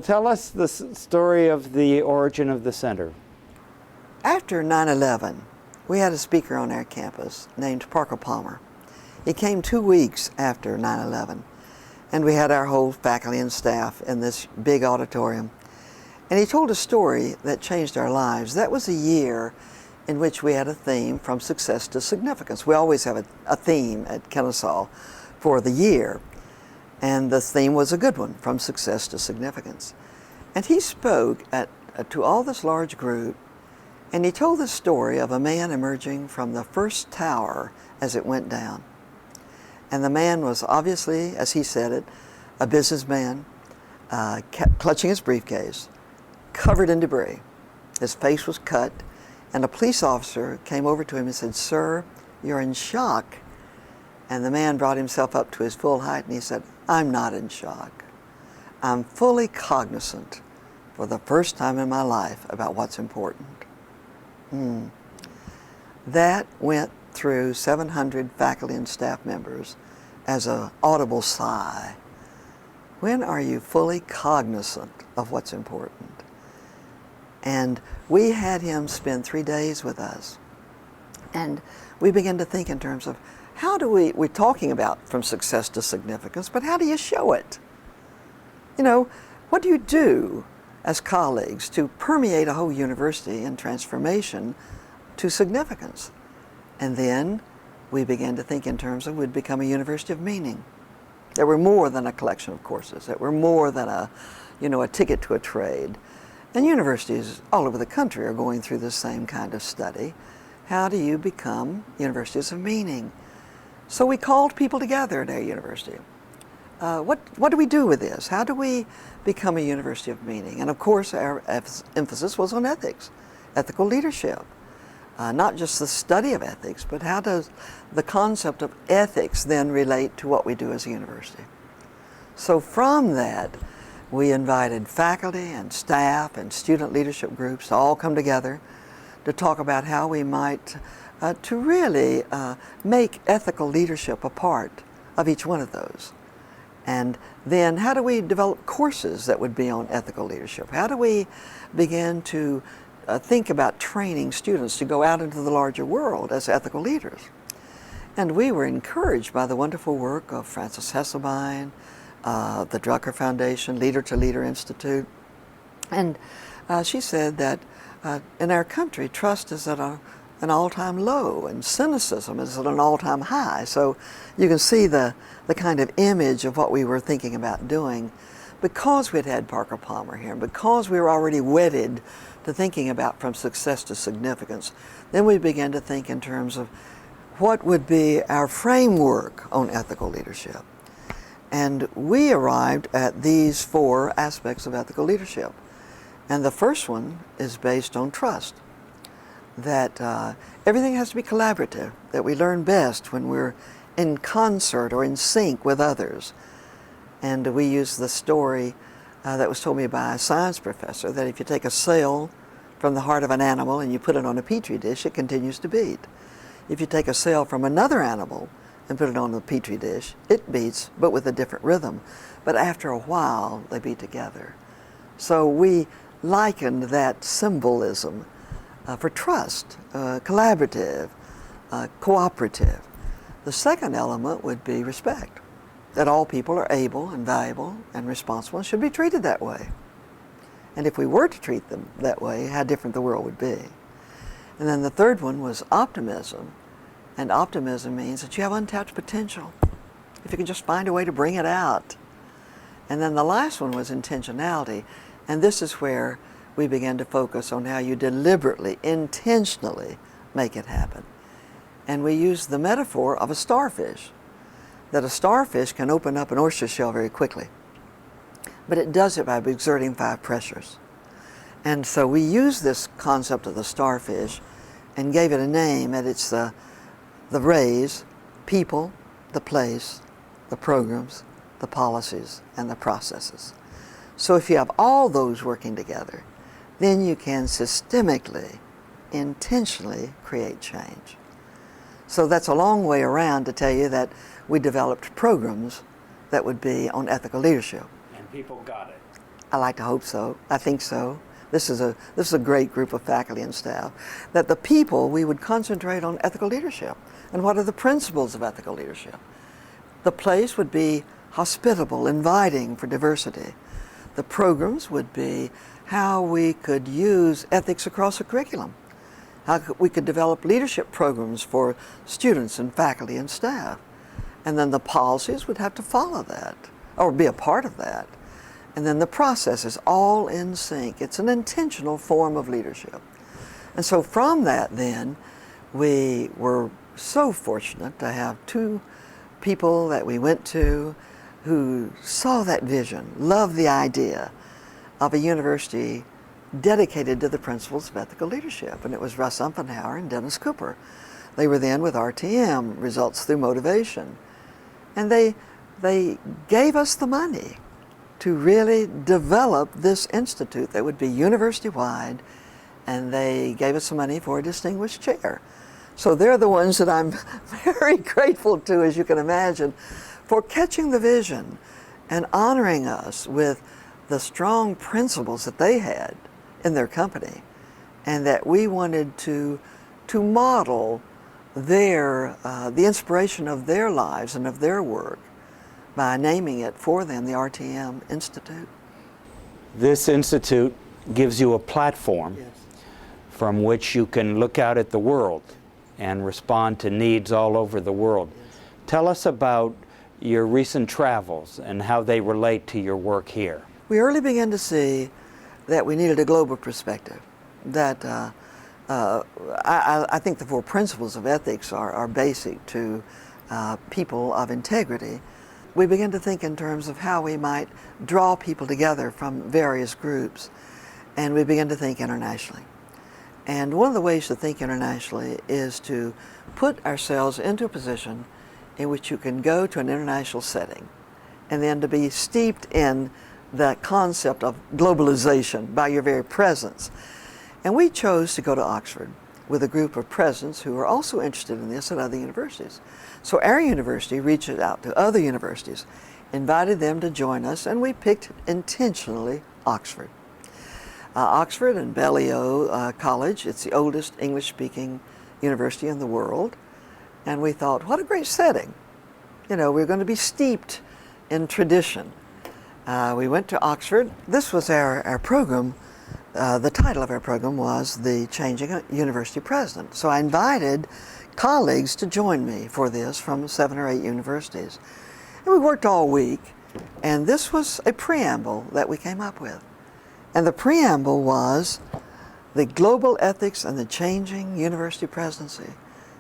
tell us the story of the origin of the center. After 9/11, we had a speaker on our campus named Parker Palmer. He came 2 weeks after 9/11, and we had our whole faculty and staff in this big auditorium. And he told a story that changed our lives. That was a year in which we had a theme, from success to significance. We always have a theme at Kennesaw for the year, and the theme was a good one, from success to significance. And he spoke to all this large group, and he told the story of a man emerging from the first tower as it went down. And the man was obviously, as he said it, a businessman, clutching his briefcase, covered in debris. His face was cut, and a police officer came over to him and said, "Sir, you're in shock." And the man brought himself up to his full height and he said, "I'm not in shock. I'm fully cognizant for the first time in my life about what's important." That went through 700 faculty and staff members as an audible sigh. When are you fully cognizant of what's important? And we had him spend 3 days with us. And we began to think in terms of we're talking about from success to significance, but how do you show it? You know, what do you do as colleagues to permeate a whole university in transformation to significance? And then we began to think in terms of we'd become a university of meaning. That we're more than a collection of courses, that we're more than a ticket to a trade. And universities all over the country are going through the same kind of study. How do you become universities of meaning? So we called people together at our university. What do we do with this? How do we become a university of meaning? And of course, our emphasis was on ethics, ethical leadership. Not just the study of ethics, but how does the concept of ethics then relate to what we do as a university? So from that, we invited faculty and staff and student leadership groups to all come together to talk about how we might to really make ethical leadership a part of each one of those. And then how do we develop courses that would be on ethical leadership? How do we begin to think about training students to go out into the larger world as ethical leaders? And we were encouraged by the wonderful work of Frances Hesselbein, the Drucker Foundation, Leader to Leader Institute. And she said that in our country, trust is at an all-time low, and cynicism is at an all-time high. So you can see the kind of image of what we were thinking about doing. Because we'd had Parker Palmer here, and because we were already wedded to thinking about from success to significance, then we began to think in terms of what would be our framework on ethical leadership. And we arrived at these 4 aspects of ethical leadership. And the first one is based on trust. That everything has to be collaborative, that we learn best when we're in concert or in sync with others. And we use the story that was told me by a science professor, that if you take a cell from the heart of an animal and you put it on a petri dish, it continues to beat. If you take a cell from another animal and put it on a petri dish, it beats, but with a different rhythm. But after a while, they beat together. So we likened that symbolism for trust, collaborative, cooperative. The second element would be respect, that all people are able and valuable and responsible and should be treated that way. And if we were to treat them that way, how different the world would be. And then the third one was optimism. And optimism means that you have untapped potential, if you can just find a way to bring it out. And then the last one was intentionality. And this is where we began to focus on how you deliberately, intentionally make it happen. And we used the metaphor of a starfish, that a starfish can open up an oyster shell very quickly, but it does it by exerting 5 pressures. And so we used this concept of the starfish and gave it a name, and it's the rays, people, the place, the programs, the policies, and the processes. So if you have all those working together, then you can systemically, intentionally create change. So that's a long way around to tell you that we developed programs that would be on ethical leadership. And people got it. I like to hope so. I think so. This is a great group of faculty and staff. That the people, we would concentrate on ethical leadership and what are the principles of ethical leadership. The place would be hospitable, inviting for diversity. The programs would be how we could use ethics across a curriculum, how we could develop leadership programs for students and faculty and staff. And then the policies would have to follow that or be a part of that. And then the process is all in sync. It's an intentional form of leadership. And so from that then, we were so fortunate to have two people that we went to who saw that vision, loved the idea of a university dedicated to the principles of ethical leadership. And it was Russ Umpenhauer and Dennis Cooper. They were then with RTM, Results Through Motivation. And they gave us the money to really develop this institute that would be university-wide, and they gave us some money for a distinguished chair. So they're the ones that I'm very grateful to, as you can imagine, for catching the vision and honoring us with the strong principles that they had in their company, and that we wanted to model the inspiration of their lives and of their work by naming it for them the RTM Institute. This institute gives you a platform Yes. from which you can look out at the world and respond to needs all over the world. Yes. Tell us about your recent travels and how they relate to your work here. We early began to see that we needed a global perspective, that I think the four principles of ethics are basic to people of integrity. We began to think in terms of how we might draw people together from various groups, and we began to think internationally. And one of the ways to think internationally is to put ourselves into a position in which you can go to an international setting and then to be steeped in the concept of globalization by your very presence. And we chose to go to Oxford with a group of presidents who were also interested in this at other universities. So our university reached out to other universities, invited them to join us, and we picked intentionally Oxford. Oxford and Balliol College, it's the oldest English-speaking university in the world, and we thought, what a great setting. You know, we're going to be steeped in tradition. We went to Oxford. This was our program. The title of our program was The Changing University President. So I invited colleagues to join me for this from 7 or 8 universities. And we worked all week, and this was a preamble that we came up with. And the preamble was the global ethics and the changing university presidency,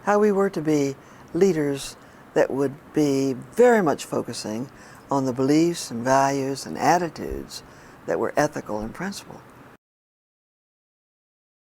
how we were to be leaders that would be very much focusing on the beliefs and values and attitudes that were ethical in principle.